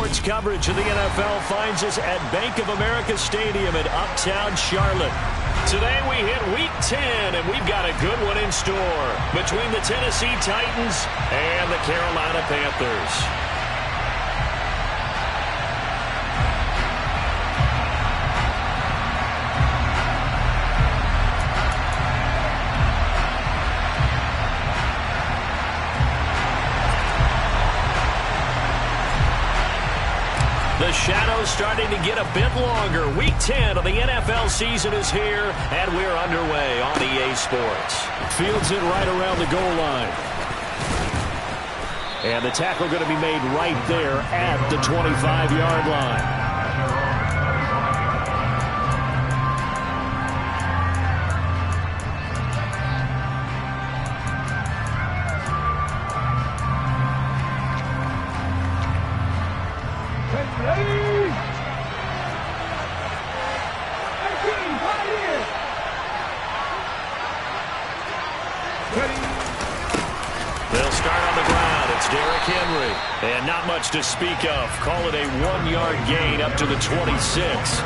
Sports coverage of the NFL finds us at Bank of America Stadium in Uptown Charlotte. Today we hit Week 10, and we've got a good one in store between the Tennessee Titans and the Carolina Panthers. The shadow's starting to get a bit longer. Week 10 of the NFL season is here, and we're underway on EA Sports. Fields it right around the goal line. And the tackle going to be made right there at the 25-yard line. They'll start on the ground. It's Derrick Henry. And not much to speak of. Call it a 1-yard gain up to the 26.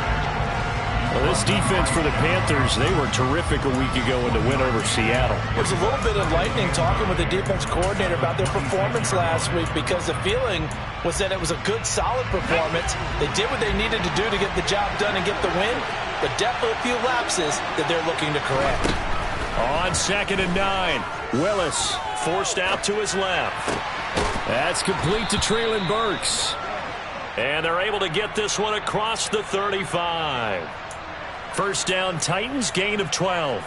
Well, this defense for the Panthers, they were terrific a week ago in the win over Seattle. It was a little bit enlightening talking with the defense coordinator about their performance last week, because the feeling was that it was a good, solid performance. They did what they needed to do to get the job done and get the win, but definitely a few lapses that they're looking to correct. On 2nd and 9, Willis forced out to his left. That's complete to Treylon Burks. And they're able to get this one across the 35. First down, Titans, gain of 12.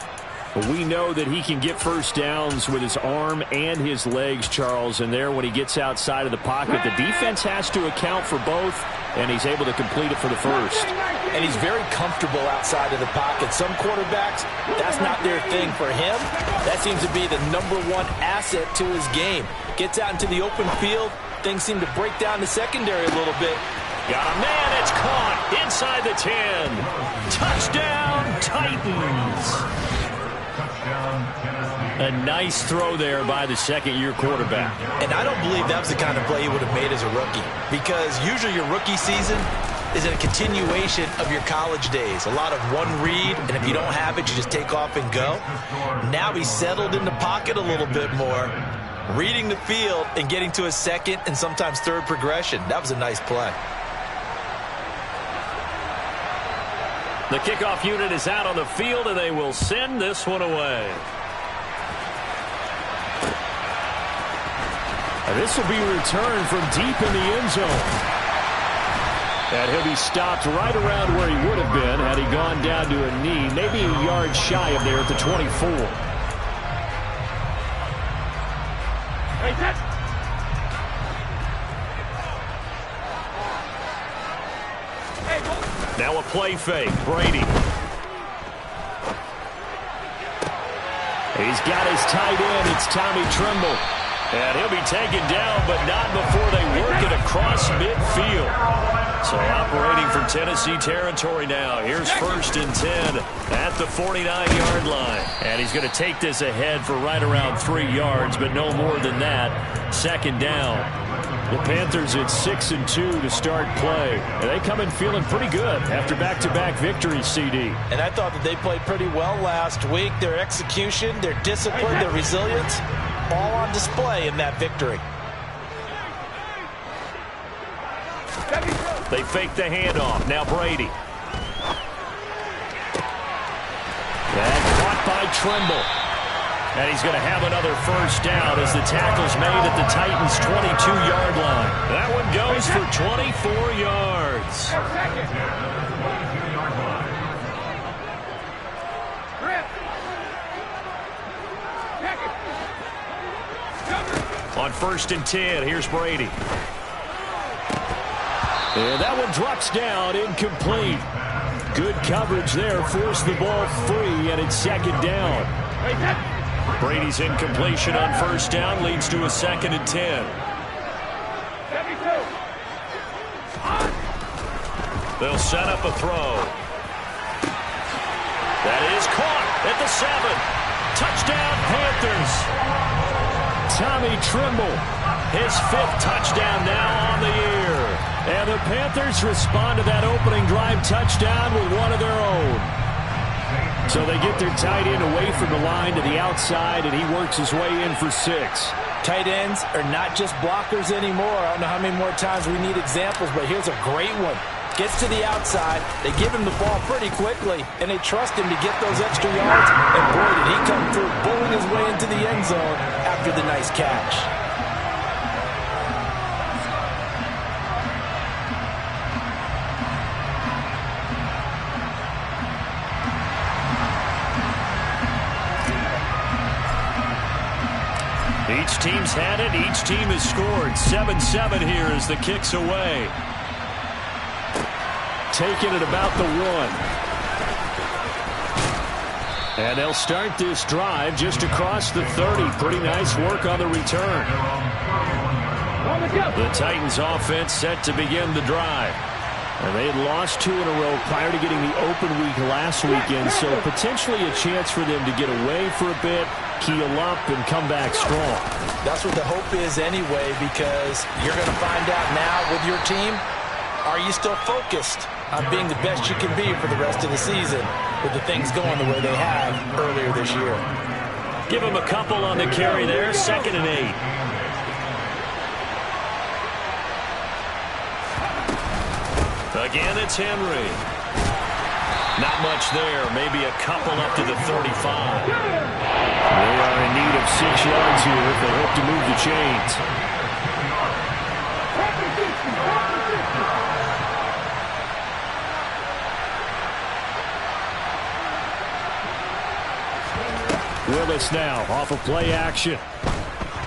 We know that he can get first downs with his arm and his legs, Charles, and there when he gets outside of the pocket, the defense has to account for both, and he's able to complete it for the first. And he's very comfortable outside of the pocket. Some quarterbacks, that's not their thing. For him, that seems to be the #1 asset to his game. Gets out into the open field, things seem to break down the secondary a little bit. Got a man, it's caught inside the 10. Touchdown, Titans. A nice throw there by the second-year quarterback. And I don't believe that was the kind of play he would have made as a rookie, because usually your rookie season is a continuation of your college days. A lot of one read, and if you don't have it, you just take off and go. Now he's settled in the pocket a little bit more, reading the field and getting to a second and sometimes third progression. That was a nice play. The kickoff unit is out on the field, and they will send this one away. And this will be returned from deep in the end zone. And he'll be stopped right around where he would have been had he gone down to a knee, maybe a yard shy of there at the 24. Now a play fake, Brady. He's got his tight end, it's Tommy Tremble. And he'll be taken down, but not before they work it across midfield. So operating from Tennessee territory now. Here's 1st and 10 at the 49-yard line. And he's going to take this ahead for right around 3 yards, but no more than that. 2nd down. The Panthers at 6-2 to start play. And they come in feeling pretty good after back-to-back victories, CD. And I thought that they played pretty well last week. Their execution, their discipline, their resilience, all on display in that victory. They fake the handoff. Now Brady. And caught by Tremble. And he's going to have another first down as the tackle's made at the Titans' 22-yard line. That one goes for 24 yards. On 1st and 10, here's Brady. And that one drops down, incomplete. Good coverage there, forced the ball free, and it's 2nd down. Brady's incompletion on 1st down leads to a 2nd and 10. They'll set up a throw. That is caught at the 7. Touchdown, Panthers. Tommy Tremble, his 5th touchdown now on the year. And the Panthers respond to that opening drive touchdown with one of their own. So they get their tight end away from the line to the outside, and he works his way in for 6. Tight ends are not just blockers anymore. I don't know how many more times we need examples, but here's a great one. Gets to the outside, they give him the ball pretty quickly, and they trust him to get those extra yards. And boy, did he come through, bowling his way into the end zone after the nice catch. Each team's had it. Each team has scored. 7-7 here as the kick's away. Taking it about the 1. And they'll start this drive just across the 30. Pretty nice work on the return. The Titans offense set to begin the drive. And they had lost 2 in a row prior to getting the open week last weekend, so potentially a chance for them to get away for a bit, keel up, and come back strong. That's what the hope is anyway, because you're going to find out now with your team, are you still focused on being the best you can be for the rest of the season with the things going the way they have earlier this year? Give them a couple on the carry there, 2nd and 8. Again, it's Henry. Not much there. Maybe a couple up to the 35. They are in need of 6 yards here if they hope to move the chains. Willis now off of play action.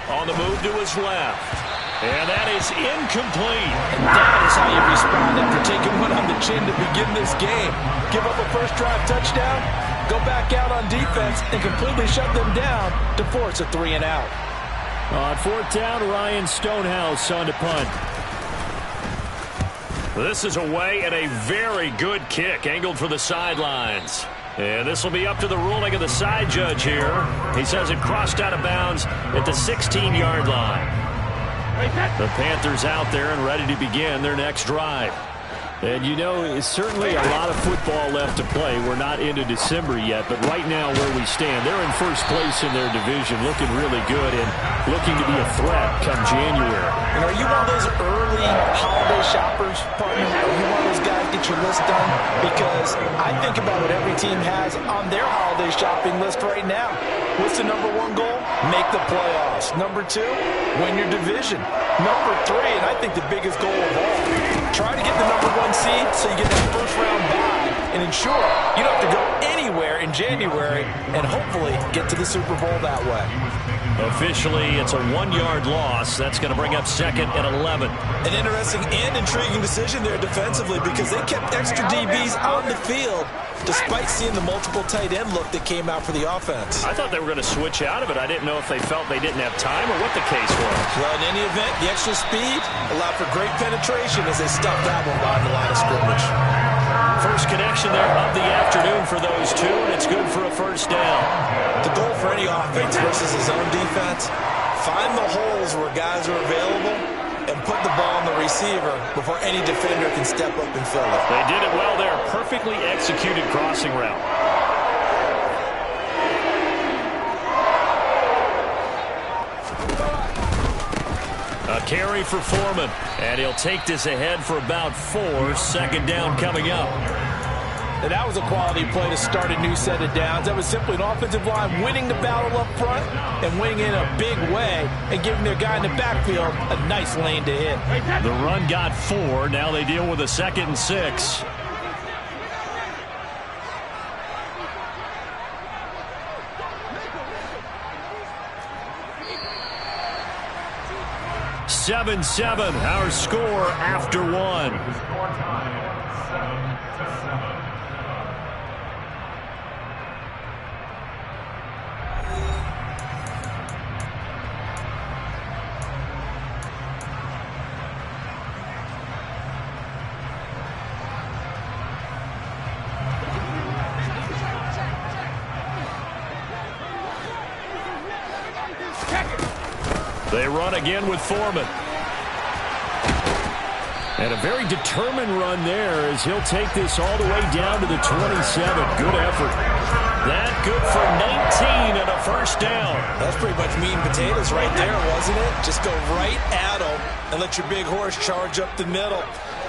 On the move to his left. And that is incomplete. And that is how you respond after taking one on the chin to begin this game. Give up a first drive touchdown, go back out on defense, and completely shut them down to force a 3 and out. On 4th down, Ryan Stonehouse on to punt. This is away and a very good kick, angled for the sidelines. And this will be up to the ruling of the side judge here. He says it crossed out of bounds at the 16-yard line. The Panthers out there and ready to begin their next drive. And you know, it's certainly a lot of football left to play. We're not into December yet, but right now where we stand, they're in first place in their division, looking really good and looking to be a threat come January. And are you one of those early holiday shoppers, partner? Are you one of those guys get your list done? Because I think about what every team has on their holiday shopping list right now. What's the number 1 goal? Make the playoffs. Number 2, win your division. Number 3, and I think the biggest goal of all, try to get the number 1 seed so you get that first round bye and ensure you don't have to go anywhere in January and hopefully get to the Super Bowl that way. Officially, it's a 1-yard loss. That's going to bring up 2nd and 11. An interesting and intriguing decision there defensively because they kept extra DBs on the field despite seeing the multiple tight end look that came out for the offense. I thought they were going to switch out of it. I didn't know if they felt they didn't have time or what the case was. Well, in any event, the extra speed allowed for great penetration as they stuffed that one behind the line of scrimmage. First connection there of the afternoon for those two, and it's good for a first down. The goal for any offense versus his own defense, find the holes where guys are available and put the ball on the receiver before any defender can step up and fill it. They did it well there. Perfectly executed crossing route. A carry for Foreman, and he'll take this ahead for about 4. 2nd down coming up. And that was a quality play to start a new set of downs. That was simply an offensive line winning the battle up front and winning in a big way and giving their guy in the backfield a nice lane to hit. The run got 4. Now they deal with a 2nd and 6. (7-7) our score after 1. They run again with Foreman. And a very determined run there as he'll take this all the way down to the 27. Good effort. That good for 19 and a first down. That's pretty much meat and potatoes right there, wasn't it? Just go right at him and let your big horse charge up the middle.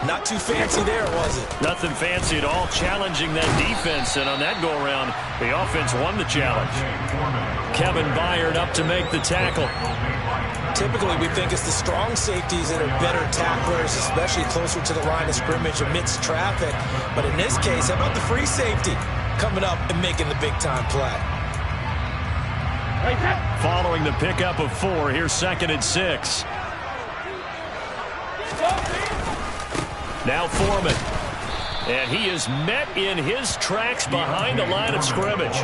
Not too fancy there, was it? Nothing fancy at all, challenging that defense. And on that go-around, the offense won the challenge. Kevin Byard up to make the tackle. Typically, we think it's the strong safeties that are better tacklers, especially closer to the line of scrimmage amidst traffic. But in this case, how about the free safety coming up and making the big-time play? Following the pickup of 4, here's 2nd and 6. Now Foreman. And he is met in his tracks behind the line of scrimmage.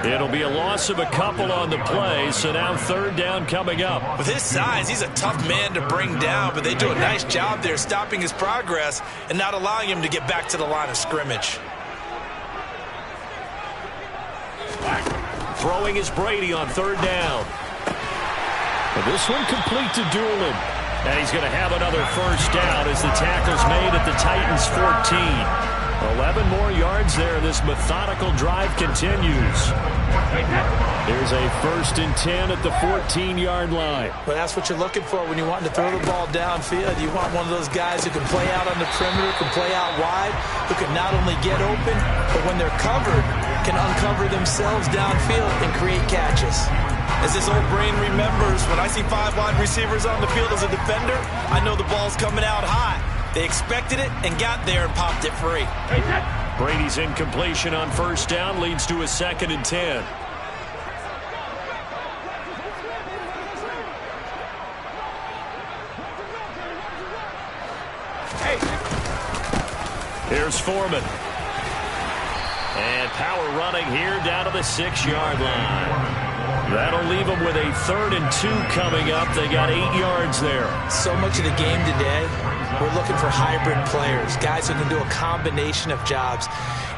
It'll be a loss of a couple on the play, so now 3rd down coming up. With his size, he's a tough man to bring down, but they do a nice job there stopping his progress and not allowing him to get back to the line of scrimmage. Throwing is Brady on 3rd down. And this one complete to Doolin. And he's going to have another first down as the tackle's made at the Titans' 14. 11 more yards there. This methodical drive continues. Here's a 1st and 10 at the 14-yard line. Well, that's what you're looking for when you're wanting to throw the ball downfield. You want one of those guys who can play out on the perimeter, can play out wide, who can not only get open, but when they're covered, can uncover themselves downfield and create catches. As this old brain remembers, when I see 5 wide receivers on the field as a defender, I know the ball's coming out high. They expected it and got there and popped it free. Brady's incompletion on 1st down leads to a 2nd and 10. Here's Foreman. And power running here down to the 6-yard line. That'll leave them with a 3rd and 2 coming up. They got 8 yards there. So much of the game today, we're looking for hybrid players, guys who can do a combination of jobs.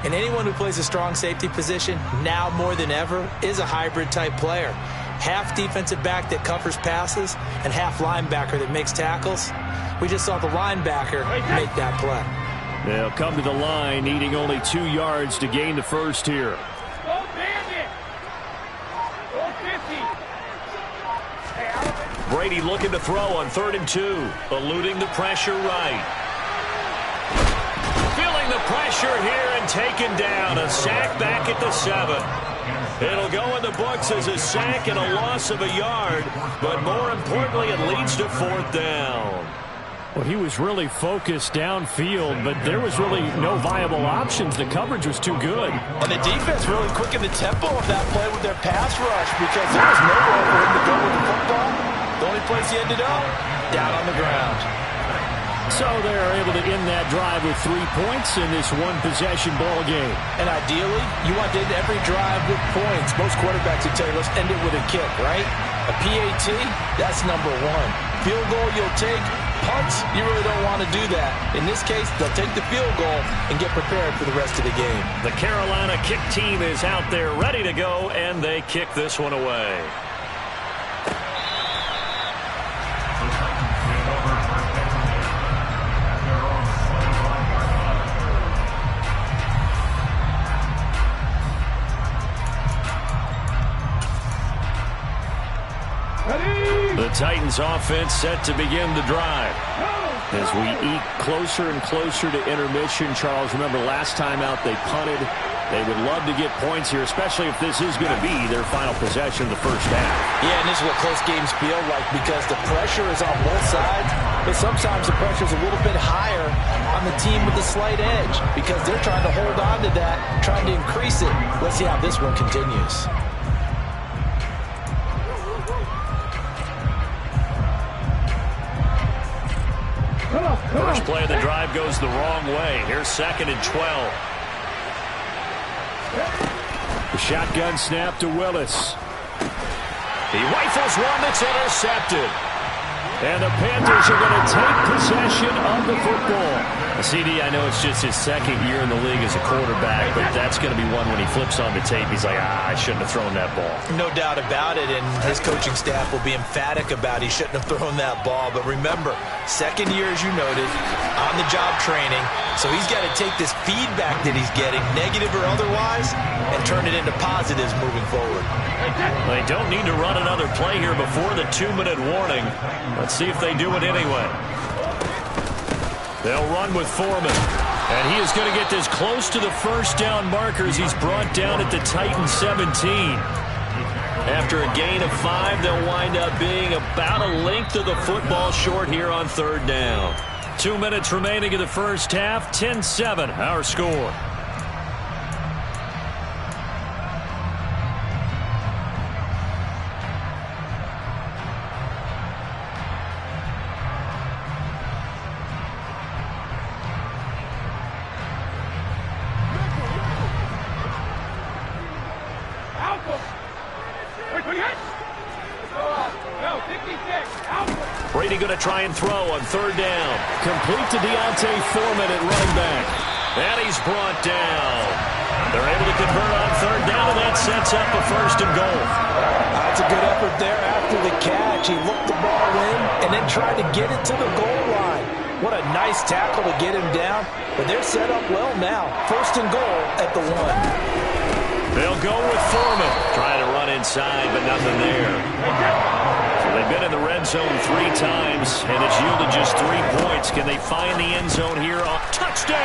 And anyone who plays a strong safety position, now more than ever, is a hybrid-type player. Half defensive back that covers passes and half linebacker that makes tackles. We just saw the linebacker make that play. They'll come to the line, needing only 2 yards to gain the first here. Brady looking to throw on 3rd and 2, eluding the pressure right. Feeling the pressure here and taken down. A sack back at the 7. It'll go in the books as a sack and a loss of a yard, but more importantly, it leads to 4th down. Well, he was really focused downfield, but there was really no viable options. The coverage was too good. And the defense really quickened the tempo of that play with their pass rush because there was nowhere for him to go with the football. The only place he ended up, down on the ground. So they're able to end that drive with 3 points in this one-possession ball game. And ideally, you want to end every drive with points. Most quarterbacks would tell you, let's end it with a kick, right? A PAT, that's number 1. Field goal you'll take. Punts, you really don't want to do that. In this case, they'll take the field goal and get prepared for the rest of the game. The Carolina kick team is out there ready to go, and they kick this one away. The Titans offense set to begin the drive. As we eke closer and closer to intermission, Charles, remember last time out they punted. They would love to get points here, especially if this is going to be their final possession of the first half. Yeah, and this is what close games feel like because the pressure is on both sides, but sometimes the pressure is a little bit higher on the team with the slight edge because they're trying to hold on to that, trying to increase it. Let's see how this one continues. First play of the drive goes the wrong way. Here's 2nd and 12. The shotgun snap to Willis. He rifles one that's intercepted. And the Panthers are going to take possession of the football. CD, I know it's just his second year in the league as a quarterback, but that's going to be one when he flips on the tape. He's like, I shouldn't have thrown that ball. No doubt about it, and his coaching staff will be emphatic about he shouldn't have thrown that ball. But remember, second year, as you noted, on-the-job training, so he's got to take this feedback that he's getting, negative or otherwise, and turn it into positives moving forward. They don't need to run another play here before the 2-minute warning. Let's see if they do it anyway. They'll run with Foreman. And he is going to get this close to the first down markers. He's brought down at the Titans 17. After a gain of 5, they'll wind up being about a length of the football short here on third down. 2 minutes remaining in the first half. 10-7, our score. Brady going to try and throw on third down. Complete to Foreman at running back. And he's brought down. They're able to convert on third down, and that sets up a first and goal. That's a good effort there after the catch. He looked the ball in and then tried to get it to the goal line. What a nice tackle to get him down. But they're set up well now. First and goal at the 1. They'll go with Foreman. Trying to run inside, but nothing there. So they've been in the red zone 3 times, and it's yielded just 3 points. Can they find the end zone here? Touchdown!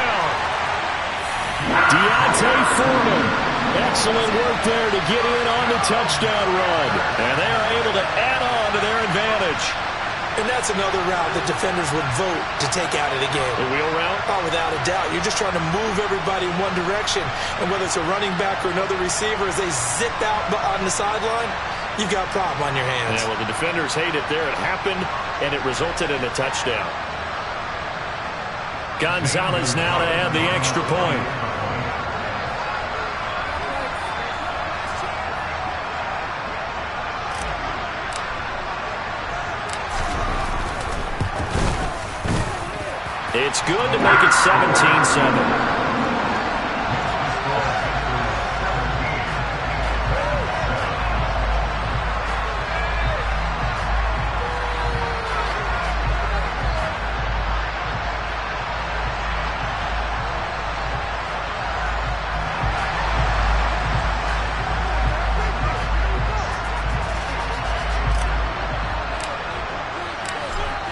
Foreman. Excellent work there to get in on the touchdown run. And they are able to add on to their advantage. And that's another route that defenders would vote to take out of the game. The wheel route? Oh, without a doubt. You're just trying to move everybody in one direction. And whether it's a running back or another receiver, as they zip out on the sideline, you've got a problem on your hands. Yeah, well, the defenders hate it there. It happened, and it resulted in a touchdown. Gonzalez now to add the extra point. It's good to make it 17-7.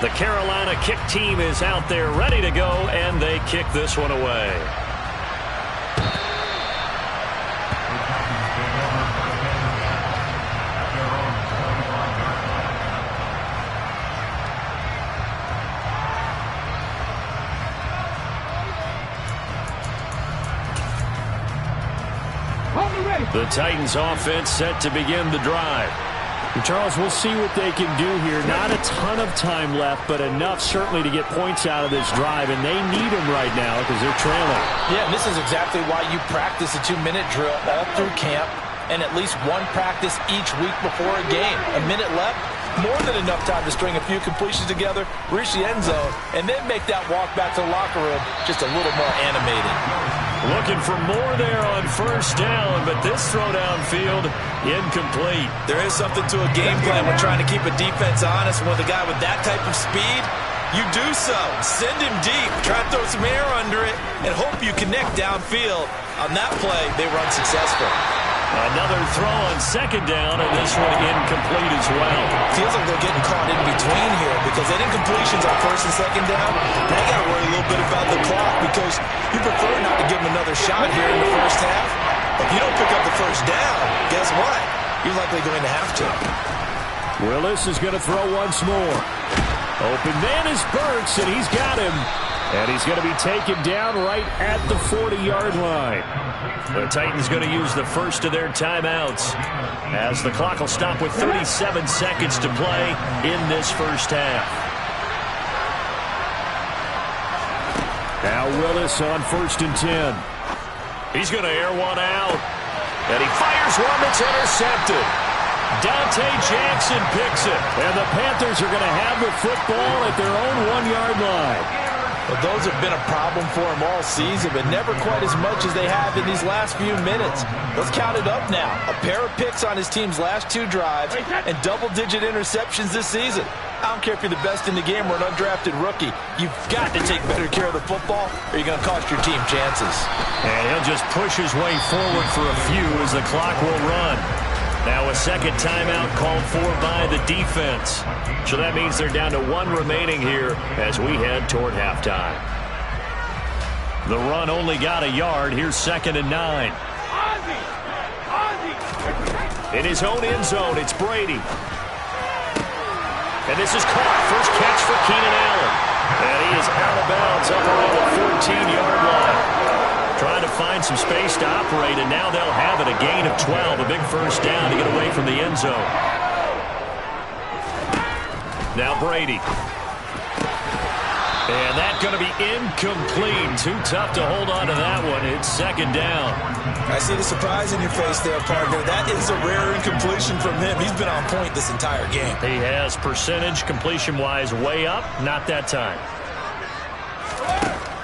The Carolina kick team is out there ready to go, and they kick this one away. The Titans offense set to begin the drive. And Charles, we'll see what they can do here. Not a ton of time left, but enough certainly to get points out of this drive, and they need them right now because they're trailing. Yeah, and this is exactly why you practice a 2-minute drill all through camp and at least one practice each week before a game. A minute left, more than enough time to string a few completions together, reach the end zone, and then make that walk back to the locker room just a little more animated. Looking for more there on first down, but this throw downfield, incomplete. There is something to a game plan when trying to keep a defense honest. With a guy with that type of speed, you do so. Send him deep, try to throw some air under it, and hope you connect downfield. On that play, they were unsuccessful. Another throw on second down, and this one incomplete as well. Feels like they're getting caught in between here because they did incompletions on first and second down. Now you got to worry a little bit about the clock because you prefer not to give them another shot here in the first half. If you don't pick up the first down, guess what? You're likely going to have to. Willis is going to throw once more. Open man is Burks, and he's got him. And he's going to be taken down right at the 40-yard line. The Titans going to use the first of their timeouts as the clock will stop with 37 seconds to play in this first half. Now Willis on 1st and 10. He's going to air one out. And he fires one that's intercepted. Dante Jackson picks it. And the Panthers are going to have the football at their own 1-yard line. Well, those have been a problem for him all season, but never quite as much as they have in these last few minutes. Let's count it up now. A pair of picks on his team's last 2 drives and double-digit interceptions this season. I don't care if you're the best in the game or an undrafted rookie. You've got to take better care of the football or you're going to cost your team chances. And he'll just push his way forward for a few as the clock will run. Now a second timeout called for by the defense. So that means they're down to 1 remaining here as we head toward halftime. The run only got a yard. Here's 2nd and 9. In his own end zone, it's Brady. And this is caught. First catch for Keenan Allen. And he is out of bounds up around the 14-yard line. Trying to find some space to operate, and now they'll have it. A gain of 12, a big first down to get away from the end zone. Now Brady. And that's going to be incomplete. Too tough to hold on to that one. It's 2nd down. I see the surprise in your face there, partner. That is a rare incompletion from him. He's been on point this entire game. He has percentage completion-wise way up. Not that time.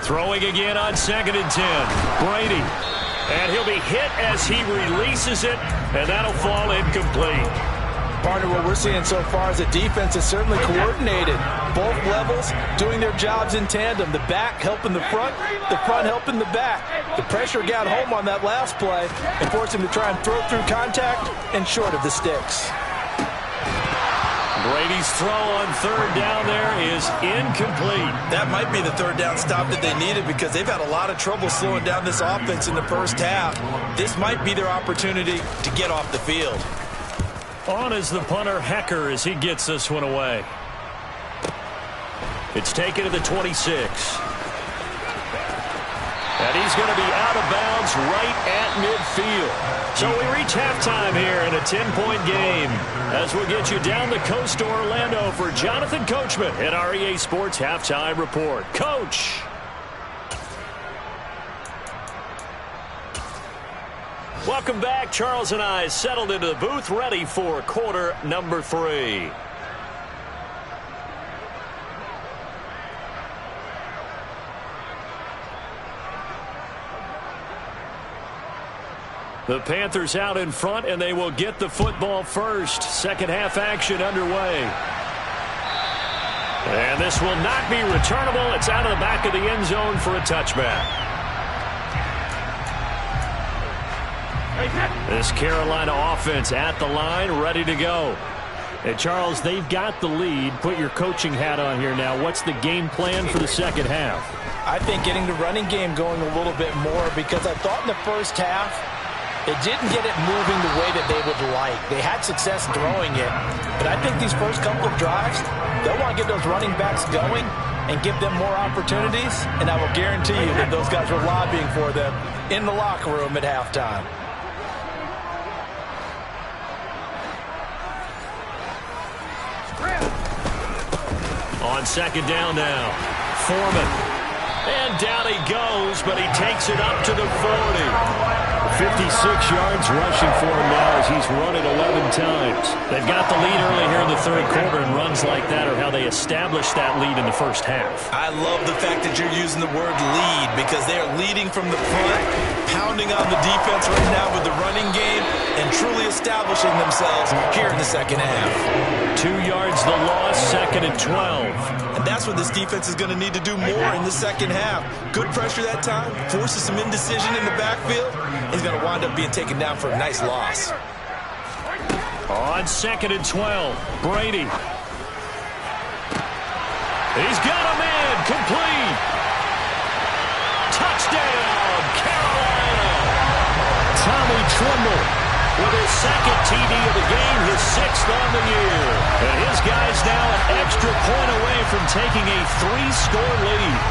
Throwing again on 2nd and 10. Brady. And he'll be hit as he releases it, and that'll fall incomplete. Partner, what we're seeing so far is the defense is certainly coordinated. Both levels doing their jobs in tandem. The back helping the front helping the back. The pressure got home on that last play and forced him to try and throw through contact and short of the sticks. Brady's throw on 3rd down there is incomplete. That might be the 3rd down stop that they needed because they've had a lot of trouble slowing down this offense in the first half. This might be their opportunity to get off the field. On is the punter, Hecker, as he gets this one away. It's taken to the 26. And he's going to be out of bounds right at midfield. So we reach halftime here in a 10-point game as we get you down the coast to Orlando for Jonathan Coachman at our EA Sports Halftime Report. Coach. Welcome back. Charles and I settled into the booth, ready for quarter number 3. The Panthers out in front, and they will get the football first. Second half action underway. And this will not be returnable. It's out of the back of the end zone for a touchback. This Carolina offense at the line, ready to go. And Charles, they've got the lead. Put your coaching hat on here now. What's the game plan for the second half? I think getting the running game going a little bit more because I thought in the first half they didn't get it moving the way that they would like. They had success throwing it, but I think these first couple of drives, they'll want to get those running backs going and give them more opportunities, and I will guarantee you that those guys were lobbying for them in the locker room at halftime. On 2nd down now, Foreman. And down he goes, but he takes it up to the 40. 56 yards rushing for him now as he's run it 11 times. They've got the lead early here in the 3rd quarter, and runs like that are how they established that lead in the first half. I love the fact that you're using the word lead because they are leading from the front, pounding on the defense right now with the running game, and truly establishing themselves here in the second half. 2 yards the loss, 2nd and 12. And that's what this defense is going to need to do more in the second half. Good pressure that time, forces some indecision in the backfield. He's going to wind up being taken down for a nice loss. On 2nd and 12, Brady. He's got a man, complete. Touchdown, Carolina. Tommy Tremble with his 2nd TD of the game, his 6th on the year. And his guy's now an extra point away from taking a 3-score lead.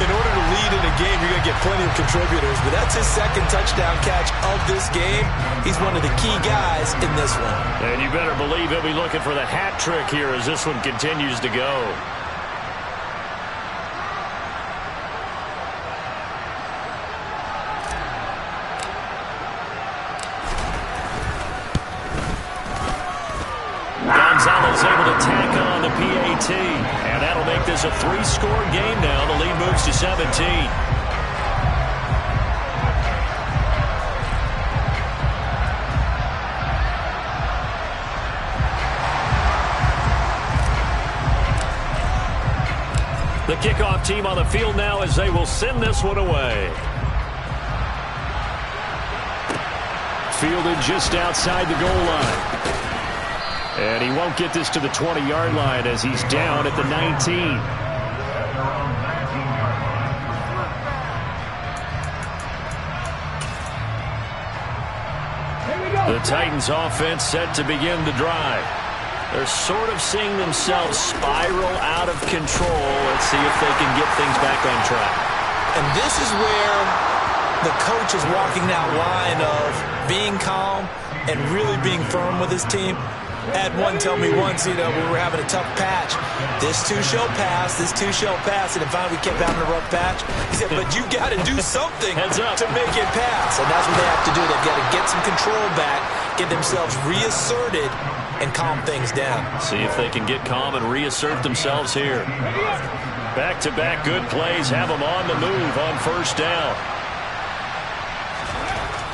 In order to lead in a game, you're going to get plenty of contributors, but that's his 2nd touchdown catch of this game. He's one of the key guys in this one. And you better believe he'll be looking for the hat trick here as this one continues to go. Gonzalez able to tack on the PAT. And that'll make this a 3-score game now. The lead moves to 17. The kickoff team on the field now as they will send this one away. Fielded just outside the goal line. And he won't get this to the 20-yard line as he's down at the 19. The Titans offense set to begin the drive. They're sort of seeing themselves spiral out of control. Let's see if they can get things back on track. And this is where the coach is walking that line of being calm and really being firm with his team. Had one tell me once, when we were having a tough patch, this too shall pass, this too shall pass, and finally we kept having a rough patch. He said, but you got to do something to make it pass. And that's what they have to do. They've got to get some control back, get themselves reasserted, and calm things down. See if they can get calm and reassert themselves here. Back-to-back good plays have them on the move on first down.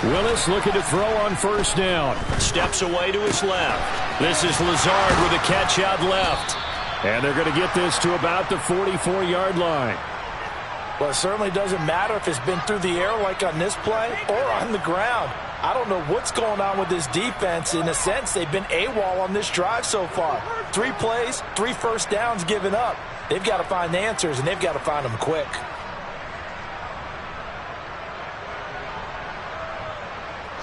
Willis looking to throw on first down. Steps away to his left. This is Lazard with a catch out left. And they're going to get this to about the 44-yard line. Well, it certainly doesn't matter if it's been through the air like on this play or on the ground. I don't know what's going on with this defense. In a sense, they've been AWOL on this drive so far. 3 plays, 3 first downs given up. They've got to find answers, and they've got to find them quick.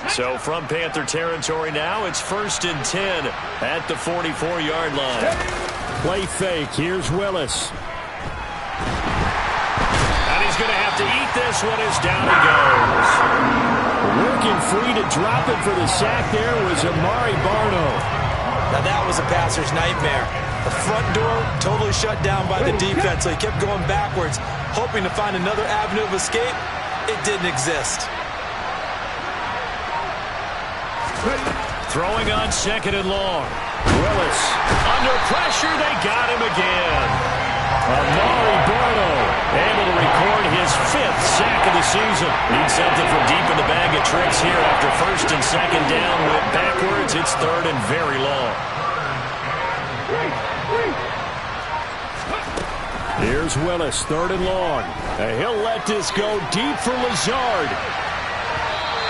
So from Panther territory now, it's 1st and 10 at the 44-yard line. Play fake. Here's Willis. And he's going to have to eat this one as down he goes. Working free to drop it for the sack there was Amari Barno. Now that was a passer's nightmare. The front door totally shut down by the defense, so he kept going backwards, hoping to find another avenue of escape. It didn't exist. Throwing on 2nd and long. Willis under pressure. They got him again. Amari Barno able to record his 5th sack of the season. Needs something from deep in the bag of tricks here after 1st and 2nd down. Went backwards. It's 3rd and very long. Here's Willis, 3rd and long. And he'll let this go deep for Lazard.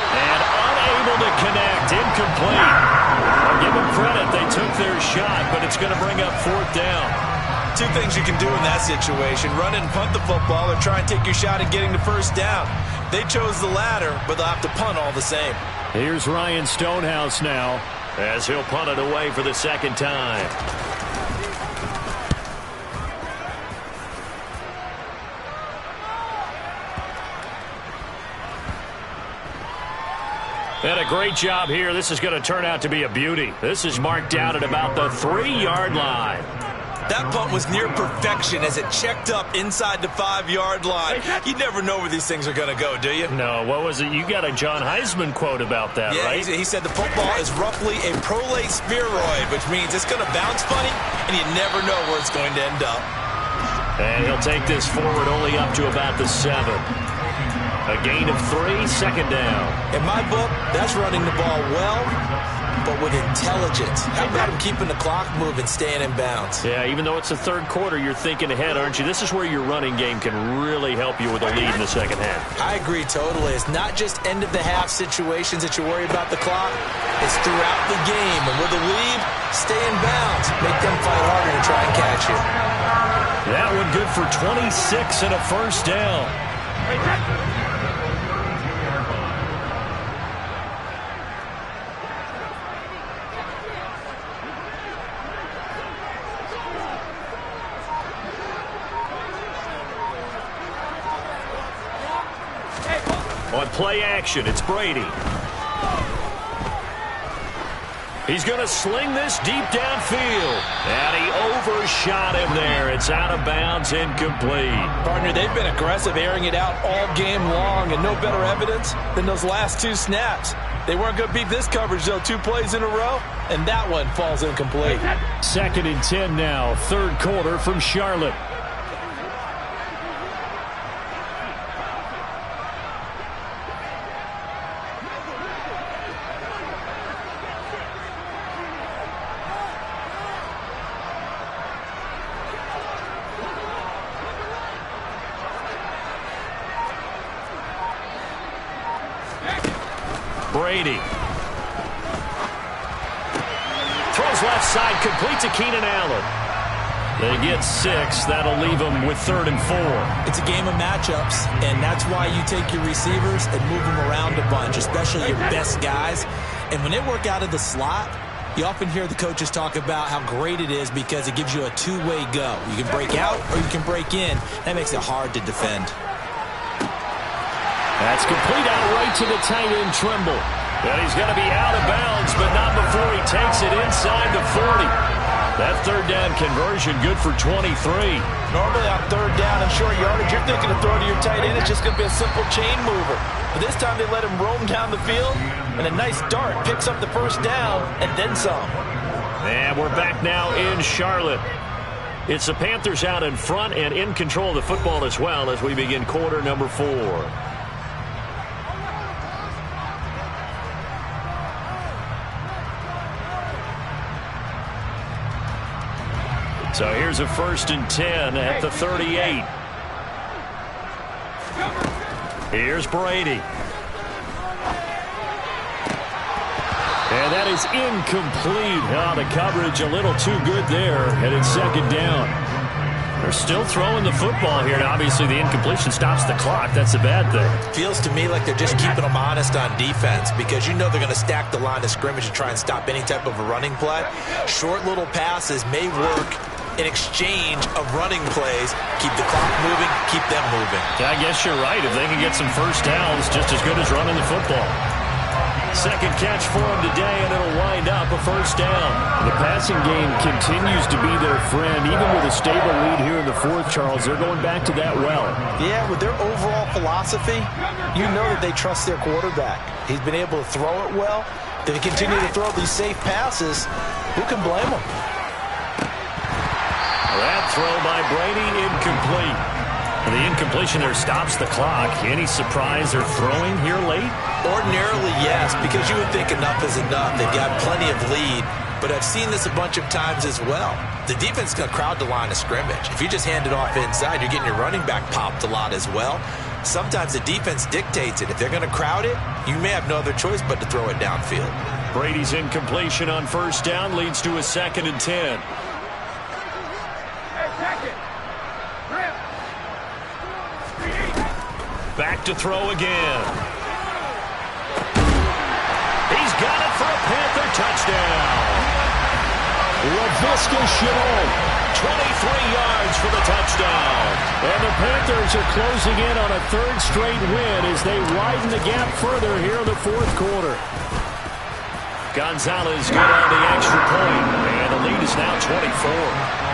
And unable to connect. Incomplete. I'll give them credit. They took their shot, but it's going to bring up 4th down. 2 things you can do in that situation. Run and punt the football or try and take your shot at getting the first down. They chose the latter, but they'll have to punt all the same. Here's Ryan Stonehouse now as he'll punt it away for the 2nd time. And a great job here. This is going to turn out to be a beauty. This is marked down at about the 3-yard line. That punt was near perfection as it checked up inside the 5-yard line. You never know where these things are going to go, do you? No, what was it? You got a John Heisman quote about that, right? He said the football is roughly a prolate spheroid, which means it's going to bounce funny, and you never know where it's going to end up. And he'll take this forward only up to about the 7. A gain of 3, 2nd down. In my book, that's running the ball well, but with intelligence. How about him keeping the clock moving, staying in bounds? Yeah, even though it's the 3rd quarter, you're thinking ahead, aren't you? This is where your running game can really help you with a lead in the 2nd half. I agree totally. It's not just end-of-the-half situations that you worry about the clock. It's throughout the game. And with a lead, stay in bounds. Make them fight harder to try and catch you. That one good for 26 and a 1st down. On play action, it's Brady. He's going to sling this deep downfield. And he overshot him there. It's out of bounds, incomplete. Partner, they've been aggressive, airing it out all game long, and no better evidence than those last 2 snaps. They weren't going to beat this coverage, though, 2 plays in a row, and that one falls incomplete. 2nd and 10 now, 3rd quarter from Charlotte. Brady. Throws left side, complete to Keenan Allen. They get 6. That'll leave them with 3rd and 4. It's a game of matchups, and that's why you take your receivers and move them around a bunch, especially your best guys. And when they work out of the slot, you often hear the coaches talk about how great it is because it gives you a two-way go. You can break out or you can break in. That makes it hard to defend. That's complete out right to the tight end, Trimble. And he's going to be out of bounds, but not before he takes it inside the 40. That 3rd down conversion good for 23. Normally on 3rd down and short yardage, you're thinking to throw to your tight end. It's just going to be a simple chain mover. But this time they let him roam down the field, and a nice dart picks up the 1st down and then some. And we're back now in Charlotte. It's the Panthers out in front and in control of the football as well as we begin quarter number 4. So here's a 1st and 10 at the 38. Here's Brady. And that is incomplete. Oh, the coverage a little too good there. And it's 2nd down. They're still throwing the football here. And obviously, the incompletion stops the clock. That's a bad thing. Feels to me like they're just keeping them honest on defense because you know they're going to stack the line of scrimmage and try and stop any type of a running play. Short little passes may work in exchange of running plays. Keep the clock moving, keep them moving. Yeah, I guess you're right. If they can get some 1st downs, just as good as running the football. 2nd catch for him today, and it'll wind up a 1st down. The passing game continues to be their friend. Even with a stable lead here in the 4th, Charles, they're going back to that well. Yeah, with their overall philosophy, you know that they trust their quarterback. He's been able to throw it well. If they continue to throw these safe passes, who can blame them? That throw by Brady, incomplete. And the incompletion there stops the clock. Any surprise they're throwing here late? Ordinarily, yes, because you would think enough is enough. They've got plenty of lead, but I've seen this a bunch of times as well. The defense is going to crowd the line of scrimmage. If you just hand it off inside, you're getting your running back popped a lot as well. Sometimes the defense dictates it. If they're going to crowd it, you may have no other choice but to throw it downfield. Brady's incompletion on 1st down leads to a 2nd and 10. Back to throw again. He's got it for a Panther touchdown. Laviska Shenault, 23 yards for the touchdown. And the Panthers are closing in on a 3rd straight win as they widen the gap further here in the 4th quarter. Gonzalez good on the extra point, and the lead is now 24.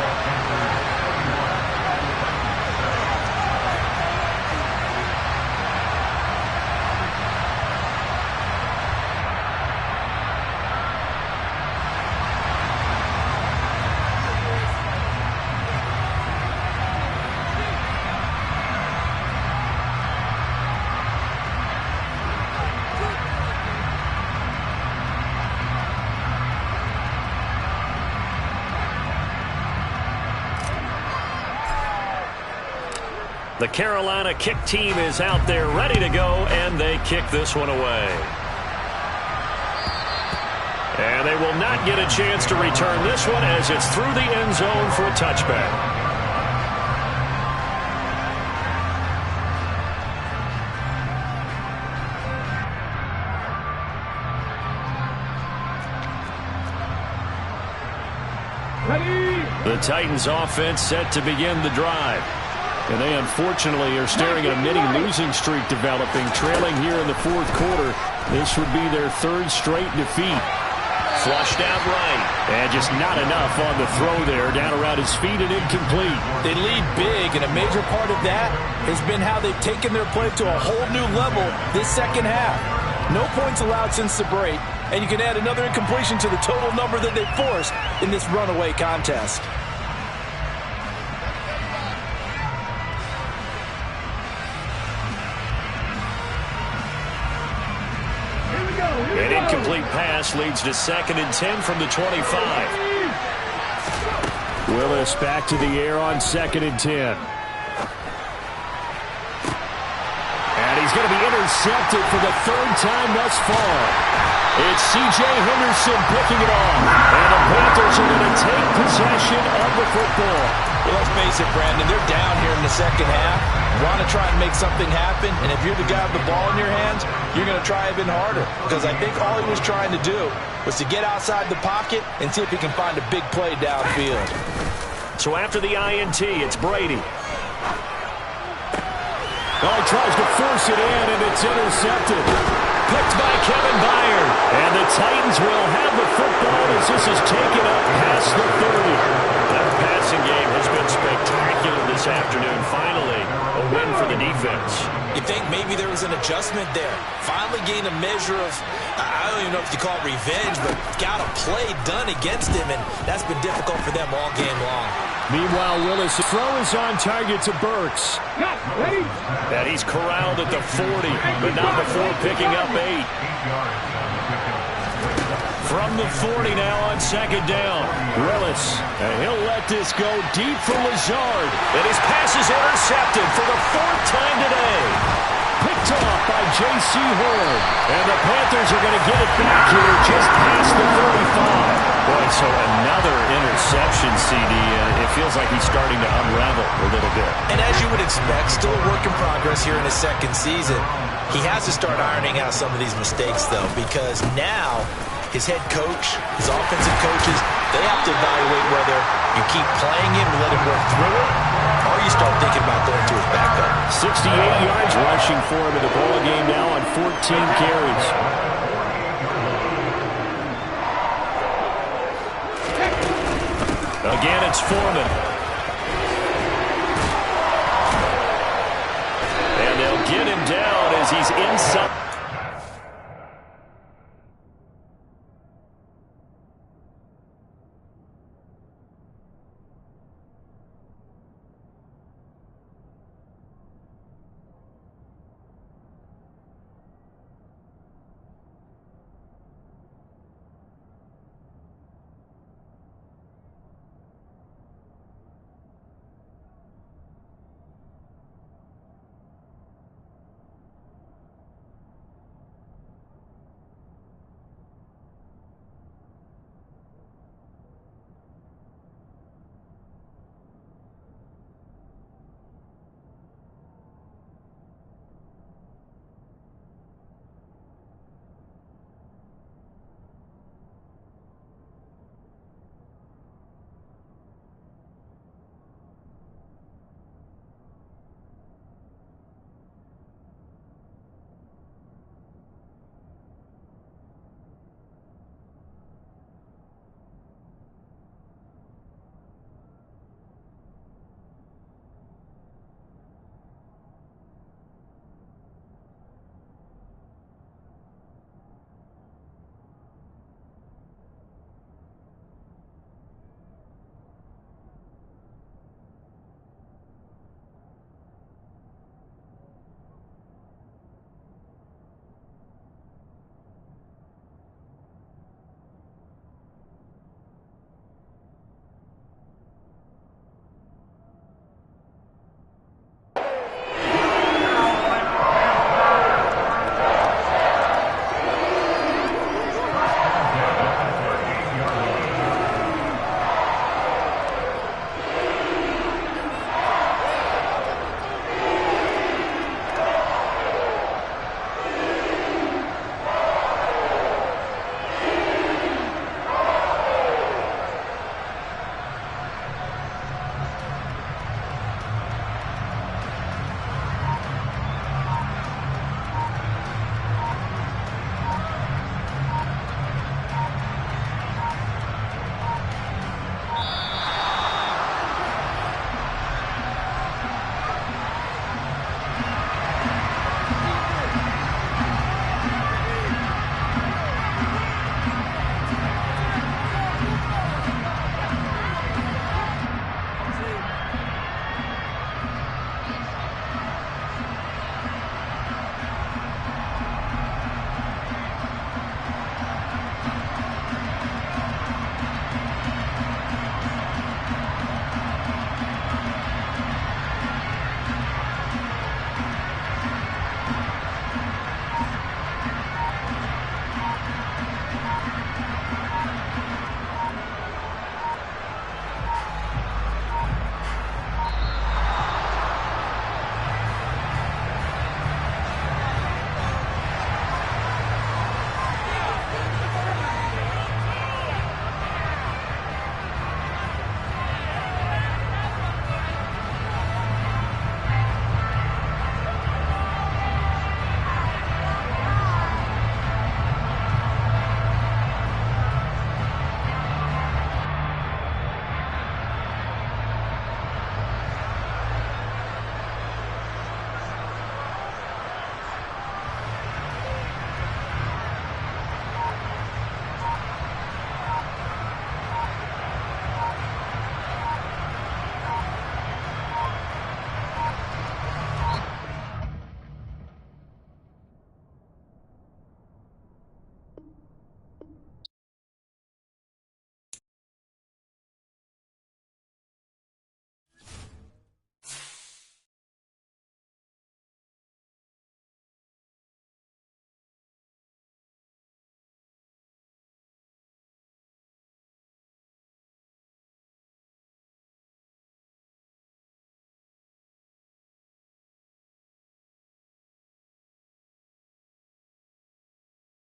The Carolina kick team is out there ready to go, and they kick this one away. And they will not get a chance to return this one as it's through the end zone for a touchback. The Titans offense set to begin the drive. And they unfortunately are staring at a mini losing streak developing, trailing here in the 4th quarter. This would be their 3rd straight defeat. Flushed out right. And just not enough on the throw there. Down around his feet and incomplete. They lead big, and a major part of that has been how they've taken their play to a whole new level this second half. No points allowed since the break, and you can add another incompletion to the total number that they forced in this runaway contest. An incomplete pass leads to 2nd and 10 from the 25. Willis back to the air on 2nd and 10. And he's going to be intercepted for the 3rd time thus far. It's C.J. Henderson picking it off. And the Panthers are going to take possession of the football. Well, let's face it, Brandon, they're down here in the second half. Want to try and make something happen, and if you're the guy with the ball in your hands, you're going to try even harder. Because I think all he was trying to do was to get outside the pocket and see if he can find a big play downfield. So after the INT, it's Brady. Oh, he tries to force it in, and it's intercepted. Picked by Kevin Byard. And the Titans will have the football as this is taken up past the 30. That passing game has been spectacular this afternoon. Finally, a win for the defense. You think maybe there was an adjustment there. Finally gained a measure of, I don't even know if you call it revenge, but got a play done against him, and that's been difficult for them all game long. Meanwhile, Willis' throw is on target to Burks. And he's corralled at the 40, but not before picking up 8. From the 40 now on 2nd down. Willis, and he'll let this go deep for Lazard. And his pass is intercepted for the 4th time today. Picked off by J.C. Horn. And the Panthers are going to get it back here just past the 35. Boy, so another interception, CD. It feels like he's starting to unravel a little bit. And as you would expect, still a work in progress here in his 2nd season. He has to start ironing out some of these mistakes, though, because now his head coach, his offensive coaches, they have to evaluate whether you keep playing him and let him work through it, or you start thinking about going to his backup. 68 yards rushing for him in the ball game now on 14 carries. Again, it's Foreman. And they'll get him down as he's inside.